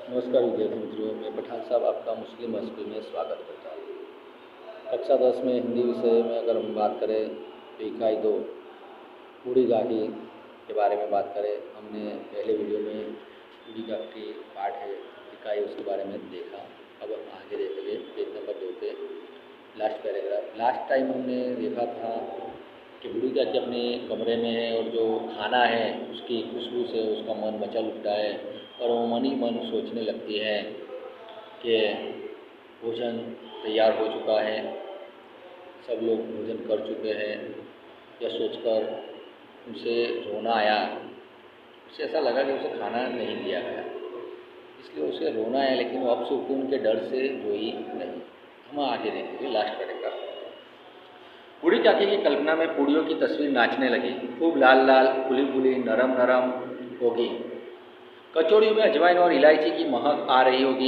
नमस्कार विद्यार्थी मित्रों, मैं पठान साहब आपका मुस्लिम मस्जिद में स्वागत करता हूँ। कक्षा 10 में हिंदी विषय में अगर हम बात करें तो इकाई 2 बूढ़ी गाठी के बारे में बात करें। हमने पहले वीडियो में बूढ़ी गाठी पाठ है इकाई उसके बारे में देखा। अब हम आगे देखेंगे पेज नंबर 2 पे लास्ट पैराग्राफ। लास्ट टाइम हमने देखा था कि बूढ़ी गाठी अपने कमरे में है और जो खाना है उसकी खुशबू से उसका मन मचल उठता है और वो मन ही मन सोचने लगती है कि भोजन तैयार हो चुका है, सब लोग भोजन कर चुके हैं। यह सोचकर उसे रोना आया। उसे ऐसा लगा कि उसे खाना नहीं दिया गया, इसलिए उसे रोना आया, लेकिन वो अपसुकून के डर से रोई नहीं। हम आगे देखेंगे लास्ट पैराग्राफ। बूढ़ी काकी की कल्पना में पूड़ियों की तस्वीर नाचने लगी। खूब लाल लाल, फुली फुली, नरम नरम होगी। कचौड़ियों में अजवाइन और इलायची की महक आ रही होगी।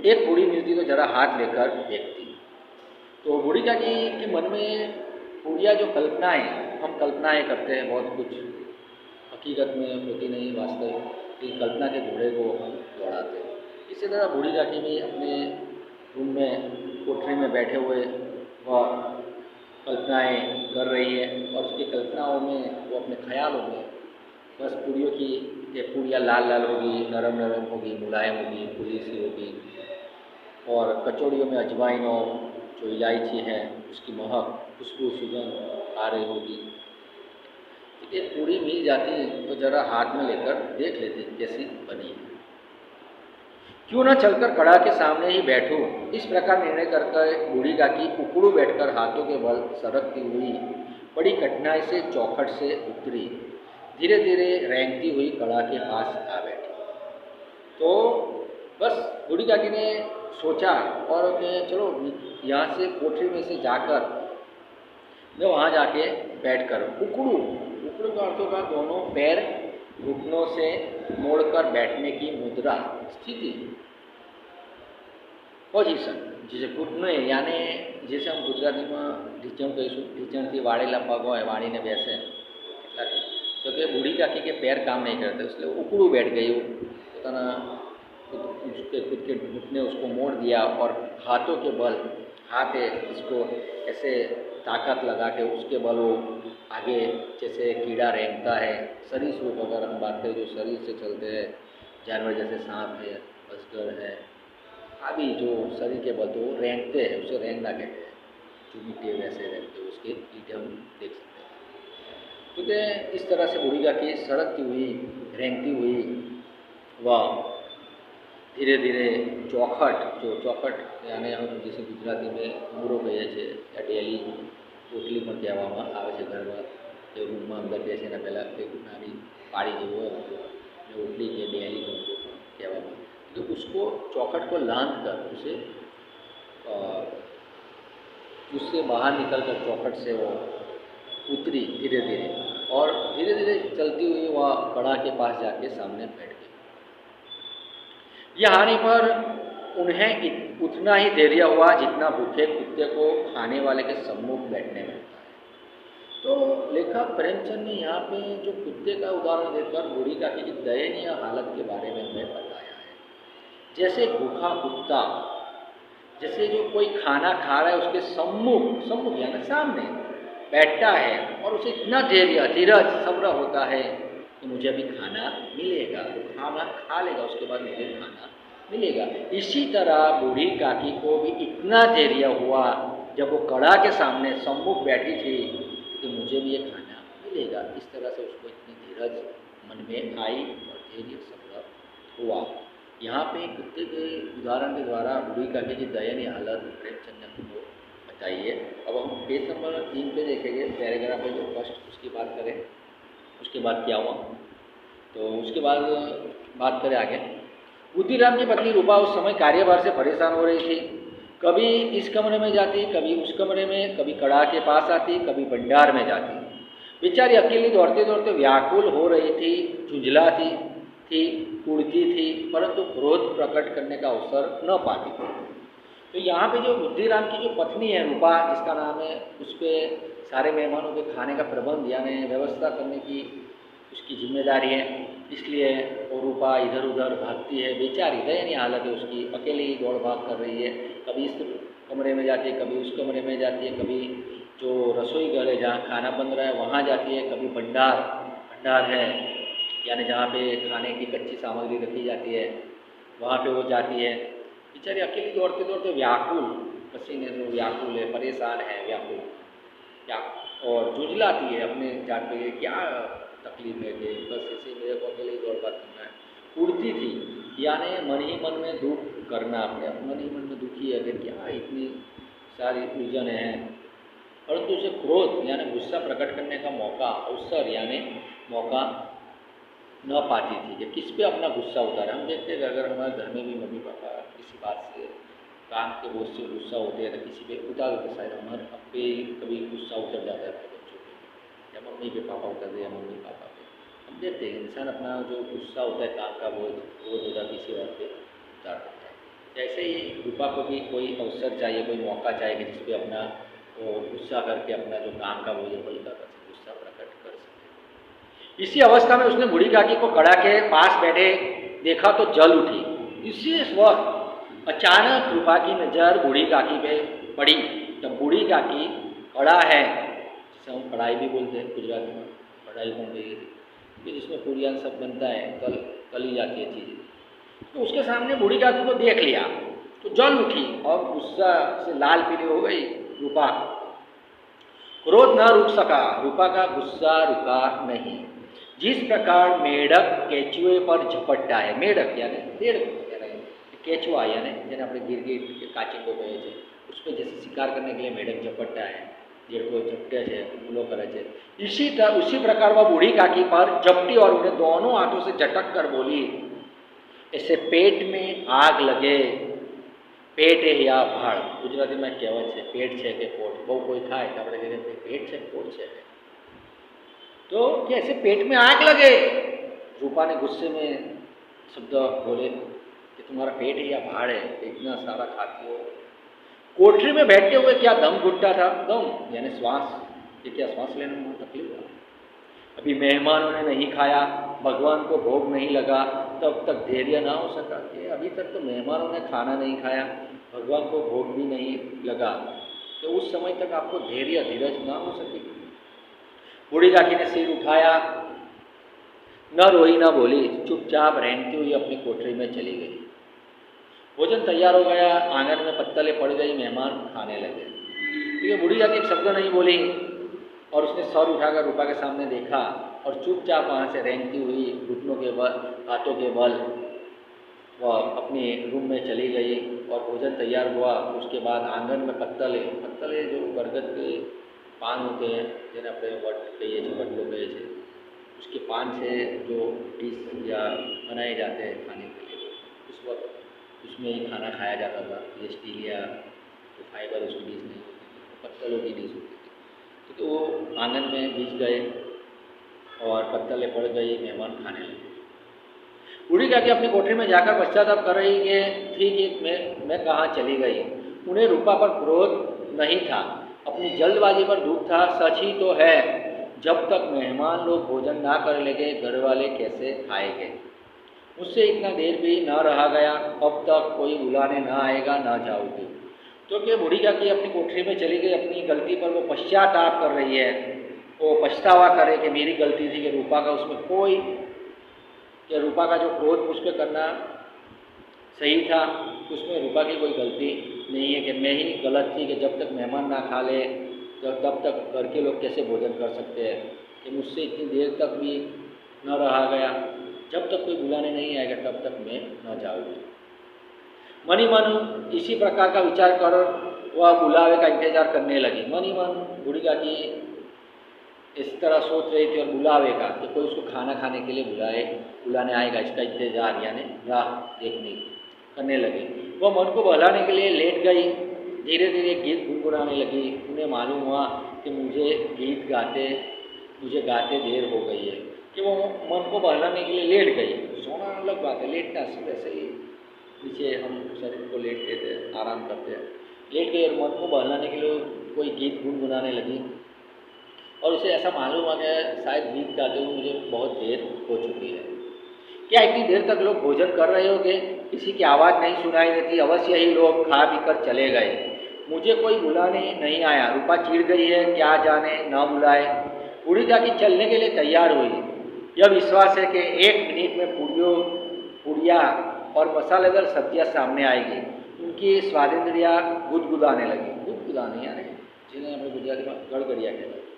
एक पूड़ी मिलती तो जरा हाथ लेकर देखती। तो बूढ़ी काकी के मन में पूड़ियाँ जो कल्पनाएँ, हम कल्पनाएँ करते हैं बहुत कुछ, हकीकत में होती नहीं, वास्तव की कल्पना के घोड़े को हम दौड़ाते हैं। इसी तरह बूढ़ी काकी भी अपने रूम में कोठरी में बैठे हुए वह कल्पनाएँ कर रही है और उसकी कल्पनाओं में वो अपने ख्यालों में बस पूड़ियों की, ये पूड़ियाँ लाल लाल होगी, नरम नरम होगी, मुलायम होगी, फूली सी होगी और कचौड़ियों में अजवाइन और जो इलायची है उसकी महक, खुशबू, सुगंध आ रही होगी। ये पूड़ी मिल जाती तो जरा हाथ में लेकर देख लेती कैसी बनी है। क्यों न चलकर कड़ा के सामने ही बैठूं। इस प्रकार निर्णय कर बूढ़ी काकी उकड़ू बैठकर हाथों के बल सरकती हुई बड़ी कठिनाई से चौखट से उतरी। धीरे धीरे रेंगती हुई कड़ा के पास आ बैठी। तो बस बूढ़ी काकी ने सोचा और मैं चलो यहाँ से कोठरी में से जाकर मैं वहाँ जाके बैठकर उकड़ू का अर्थ होगा दोनों पैर घुटनों से मोड़कर बैठने की मुद्रा, स्थिति, पोजीशन। जैसे घुटने यानी जैसे हम गुजराती में ढीचण कहीશું, ढीचणથી વાળેલા પગ હોય વાળીને બેસે, तो कि बूढ़ी काकी के पैर काम नहीं करते, इसलिए उकड़ू बैठ गई। પોતાના खुद के घुटने उसको मोड़ दिया और हाथों के बल, हाथ है इसको ऐसे ताकत लगा के उसके बल वो आगे जैसे कीड़ा रेंगता है, सरीसृप अगर हम बात करें जो शरीर से चलते हैं जानवर, जैसे सांप है, अजगर है आदि, जो शरीर के बल तो वो रेंगते हैं, उसे रेंगना कहते हैं। जो मिट्टी वैसे रेंगते उसके ईटे हम देख सकते हैं। क्योंकि इस तरह से बूढ़ी काकी सड़कती हुई, रेंगती हुई वह धीरे धीरे चौखट, जो चौखट यानी हम जैसे गुजराती में મૂરો કહીએ છીએ या डेली ઓટલી પણ કહેવામાં આવે છે। ઘરમાં કે રૂમમાં અંદર બેસીને પહેલાં એક નાની પાળી જેવું હોય એટલે ઓટલી કે डेली કહેવામાં, तो उसको चौखट को लांद कर उसे उससे बाहर निकल कर चौखट से वो उतरी धीरे धीरे और धीरे धीरे चलती हुई वह कड़ा के पास जाके सामने बैठ गई। यह आने पर उन्हें उतना ही धैर्य हुआ जितना भूखे कुत्ते को खाने वाले के सम्मुख बैठने में होता है। तो लेखक प्रेमचंद ने यहाँ पे जो कुत्ते का उदाहरण देकर बूढ़ी काकी की दयनीय हालत के बारे में हमें बताया है। जैसे भूखा कुत्ता, जैसे जो कोई खाना खा रहा है उसके सम्मुख यानी सामने बैठता है और उसे इतना धैर्य, धीरज, सब्र होता है कि मुझे अभी खाना मिलेगा, वो खाना खा लेगा, उसके बाद मुझे खाना मिलेगा। इसी तरह बूढ़ी काकी को भी इतना धैर्य हुआ जब वो कड़ा के सामने सम्मुख बैठी थी कि मुझे भी ये खाना मिलेगा। इस तरह से उसको इतनी धीरज मन में आई और धैर्य सब्र हुआ। यहाँ पे कुत्ते के उदाहरण के द्वारा बूढ़ी काकी की दयनीय हालत प्रेमचंद ने हमको बताई है। अब हम पेज नंबर 3 पे देखेंगे, पैराग्राफ है जो फर्स्ट, उसकी बात करें उसके बाद क्या हुआ। तो उसके बाद बात करें आगे। बुद्धिराम की पत्नी रूपा उस समय कार्यभार से परेशान हो रही थी। कभी इस कमरे में जाती, कभी उस कमरे में, कभी कड़ा के पास आती, कभी भंडार में जाती। बेचारी अकेली दौड़ते दौड़ते व्याकुल हो रही थी, झुंझलाती थी, उड़ती थी, परंतु क्रोध प्रकट करने का अवसर न पाती थी। तो यहाँ पे जो बुद्धिराम की जो पत्नी है रूपा, जिसका नाम है, उस पर सारे मेहमानों के खाने का प्रबंध यानी व्यवस्था करने की उसकी जिम्मेदारी है, इसलिए वो रूपा इधर उधर भागती है, बेचारी दयनीय हालत है उसकी, अकेली ही दौड़ भाग कर रही है, कभी इस कमरे में जाती है, कभी उस कमरे में जाती है, कभी जो रसोई घर है जहाँ खाना बन रहा है वहाँ जाती है, कभी भंडार है यानी जहाँ पे खाने की कच्ची सामग्री रखी जाती है वहाँ पे वो जाती है। बेचारी अकेली दौड़ते दौड़ते व्याकुल, पसीने से व्याकुल है, परेशान है, व्याकुल क्या और झुंझलाती है अपने जान पे, क्या तकलीफ है कि बस इसी मेरे को अकेले ही दौड़ भाग करना है। उड़ती थी यानी मन ही मन में दुख करना, अपने मन ही मन में दुखी है कि क्या इतनी सारी उलझने हैं, परंतु उसे क्रोध यानी गुस्सा प्रकट करने का मौका, अवसर यानी मौका न पाती थी कि किस पे अपना गुस्सा उतारे। हम देखते हैं अगर हमारे घर में भी मम्मी पापा किसी बात से काम के बोझ से गुस्सा होते हैं तो किसी पे उतार होते, शायद हमारे अब पे कभी गुस्सा उतर जाता है अपने बच्चों पे या मम्मी पे पापा उतर दे या मम्मी पापा पे। हम देखते हैं इंसान अपना जो गुस्सा होता है काम का बोझ रोज होता किसी और पे उतार देता है। जैसे ही रूपा को भी कोई अवसर चाहिए, कोई मौका चाहिए कि जिस पे अपना वो गुस्सा करके अपना जो काम का बोझ है हल्का कर सके, गुस्सा प्रकट कर सके। इसी अवस्था में उसने बूढ़ी काकी को कड़ा के पास बैठे देखा तो जल उठी। इसी वक्त अचानक रूपा की नज़र बूढ़ी काकी पे पड़ी। जब बूढ़ी काकी कड़ा है, जिसे हम कढ़ाई भी बोलते हैं गुजराती में, कढ़ाई बन रही है जिसमें पूरियां सब बनता है, तली जाती है चीज़ें, तो उसके सामने बूढ़ी काकी को देख लिया तो जल उठी और गुस्सा से लाल पीली हो गई रूपा। क्रोध न रुक सका, रूपा का गुस्सा रुका नहीं। जिस प्रकार मेढक केचुए पर झपटता है, मेढक यानी पेड़ केचुआ यानी जेने આપણે ગીરગીટ કે કાચિંડો કહે છે, उस पर जैसे शिकार करने के लिए मेढक झपटता है, जेड़ को झपटे है, हमलो करे है, उसी प्रकार वह बूढ़ी काकी पर झपटी और उन्हें दोनों हाथों से झटक कर बोली, ऐसे पेट में आग लगे, पेट है या भाड़। गुजराती में कहेवत है पेट है कि पोट, बहु कोई खाए तो આપણે કહીએ पेट है पोट है, तो कैसे पेट में आग लगे। रूपा ने गुस्से में शब्द बोले कि तुम्हारा पेट है या भाड़ है, इतना सारा खाती हो। कोठरी में बैठते हुए क्या दम घुटता था, दम यानी श्वास, ये क्या श्वास लेने में तकलीफ था। अभी मेहमानों ने नहीं खाया, भगवान को भोग नहीं लगा, तब तक धैर्य ना हो सका कि अभी तक तो मेहमानों ने खाना नहीं खाया, भगवान को भोग भी नहीं लगा, तो उस समय तक आपको धैर्य धीरज ना हो सके। बूढ़ी काकी ने सिर उठाया, न रोई न बोली, चुपचाप रेंगती हुई अपनी कोठरी में चली गई। भोजन तैयार हो गया, आंगन में पत्तलें पड़ गई, मेहमान खाने लगे। ठीक है, बूढ़ी काकी एक शब्द नहीं बोली और उसने सर उठाकर रूपा के सामने देखा और चुपचाप वहाँ से रेंगती हुई घुटनों के बल, हाथों के बल वह अपने रूम में चली गई और भोजन तैयार हुआ। उसके बाद आंगन में पत्तले जो बरगद के पान होते हैं, जिन्हें अपने वट कहिए छे, वट लोग कहे छे, उसके पान से जो डिश या बनाए जाते हैं खाने के लिए, उस वक्त उसमें ही खाना खाया जाता था। ये स्टील या तो फाइबर उसकी डिश नहीं होती थी, पत्तलों की डिश होती थी। तो वो आंगन में बीच गए और पत्तलें पड़ गई, मेहमान खाने लगे। बूढ़ी काकी अपनी कोठरी में जाकर पश्चाताप कर रही थी कि मैं कहाँ चली गई। उन्हें रूपा पर क्रोध नहीं था, अपनी जल्दबाजी पर दुख था। सच ही तो है, जब तक मेहमान लोग भोजन ना कर लेंगे घर वाले कैसे खाएंगे। मुझसे इतना देर भी ना रहा गया, अब तक कोई बुलाने ना आएगा ना जाओगी। तो क्या बूढ़ी काकी अपनी कोठरी में चली गई, अपनी गलती पर वो पश्चाताप कर रही है, वो पछतावा करे कि मेरी गलती थी, कि रूपा का उसमें कोई, कि रूपा का जो क्रोध मुझ पर करना सही था, उसमें रूपा की कोई गलती नहीं है, कि मैं ही गलत थी कि जब तक मेहमान ना खा ले तब तक घर के लोग कैसे भोजन कर सकते हैं, कि मुझसे इतनी देर तक भी न रहा गया, जब तक कोई बुलाने नहीं आएगा तब तक मैं न जाऊँगी। मनी मन इसी प्रकार का विचार कर वह बुलावे का इंतजार करने लगी। मनी मन बूढ़ी काकी इस तरह सोच रही थी और बुलावे का, कि कोई उसको खाना खाने के लिए बुलाने आएगा, इसका इंतजार यानी राह देखने करने लगी। वह मन को बहलाने के लिए लेट गई, धीरे धीरे गीत गुनगुनाने लगी। उन्हें मालूम हुआ कि मुझे गाते देर हो गई है, कि वो मन को बहलाने के लिए लेट गई। सोना अलग बात है, लेटना वैसे ही नीचे हम शरीर को लेट देते हैं, आराम करते हैं, लेट गई और मन को बहलाने के लिए कोई गीत गुनगुनाने लगी। और उसे ऐसा मालूम हुआ कि शायद गीत गाते हुए मुझे बहुत देर हो चुकी है। क्या इतनी देर तक लोग भोजन कर रहे होंगे? किसी की आवाज़ नहीं सुनाई देती, अवश्य ही लोग खा पी कर चले गए। मुझे कोई बुलाने नहीं आया। रूपा चिढ़ गई है, क्या जाने न बुलाए। बूढ़ी काकी चलने के लिए तैयार हुई। यह विश्वास है कि 1 मिनट में पूड़िया और मसालेदार सब्जियां सामने आएगी। उनकी स्वादेंद्रियाँ गुदगुदाने लगी। गुदगुदाने यानी जिन्हें हमें गुजराती में गड़गड़िया कहते हैं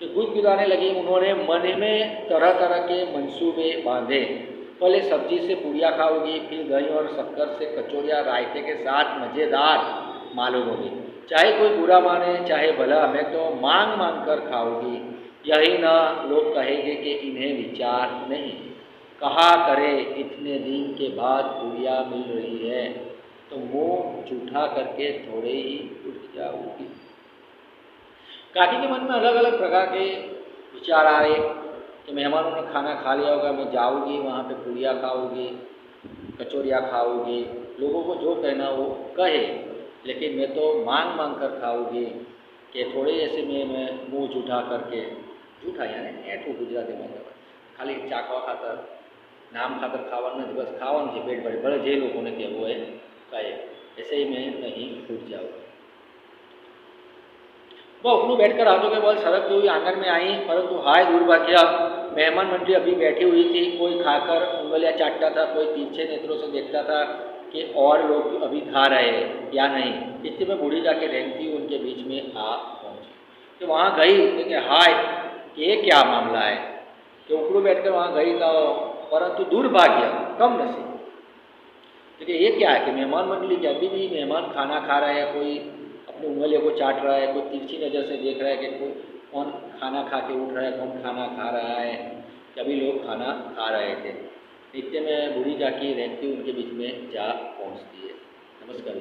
कि गुदगुदाने लगी। उन्होंने मन में तरह तरह के मंसूबे बांधे। पहले सब्जी से पूड़ियाँ खाओगी, फिर दही और शक्कर से कचौड़ियाँ रायते के साथ मज़ेदार मालूम होगी। चाहे कोई बुरा माने चाहे भला, मैं तो मांग मांग कर खाऊंगी। यही ना लोग कहेंगे कि इन्हें विचार नहीं। कहा करे इतने दिन के बाद पूड़ियाँ मिल रही है तो मुँह जूठा करके थोड़े ही उठ जाऊँगी। काकी के मन में अलग अलग प्रकार के विचार आ रहे कि मेहमानों ने खाना खा लिया होगा, मैं जाऊँगी वहाँ पे पूड़ियाँ खाऊँगी, कचौरियाँ खाऊँगी, लोगों को जो कहना वो कहे, लेकिन मैं तो मांग मांग कर खाऊँगी कि थोड़े ऐसे में मैं मुँह जूठा करके, जूठा यानी ऐठू गुजराती में खाली चाकवा खातर नाम खातर खावन नहीं, बस खावन से पेट भरे भले जे लोगों ने कहेવું है कहे, ऐसे ही मैं नहीं उठ जाऊँगा। वह उखड़ू बैठकर हाथों के बल सड़कती हुई आंगन में आई, परंतु हाय दुर्भाग्य, मेहमान मंडली अभी बैठी हुई थी। कोई खाकर उंगलियां चाटता था, कोई तिरछे नेत्रों से देखता था कि और लोग अभी खा रहे हैं या नहीं। इतने में बूढ़ी जाके रेंगती उनके बीच में आ पहुंची। तो वहाँ गई कि हाय ये क्या मामला है कि उखड़ू बैठकर वहाँ गई तो, परंतु दुर्भाग्य कम नसीब। देखिए ये क्या है कि मेहमान मंडली के अभी भी मेहमान खाना खा रहे हैं, कोई अपनी उंगलियों को चाट रहा है, कोई तिरछी नज़र से देख रहा है कि कोई कौन खाना खा के उठ रहा है, कौन खाना खा रहा है। सभी लोग खाना खा रहे थे। इतने में बूढ़ी जाके रेंगती उनके बीच में जा पहुंचती है। नमस्कार।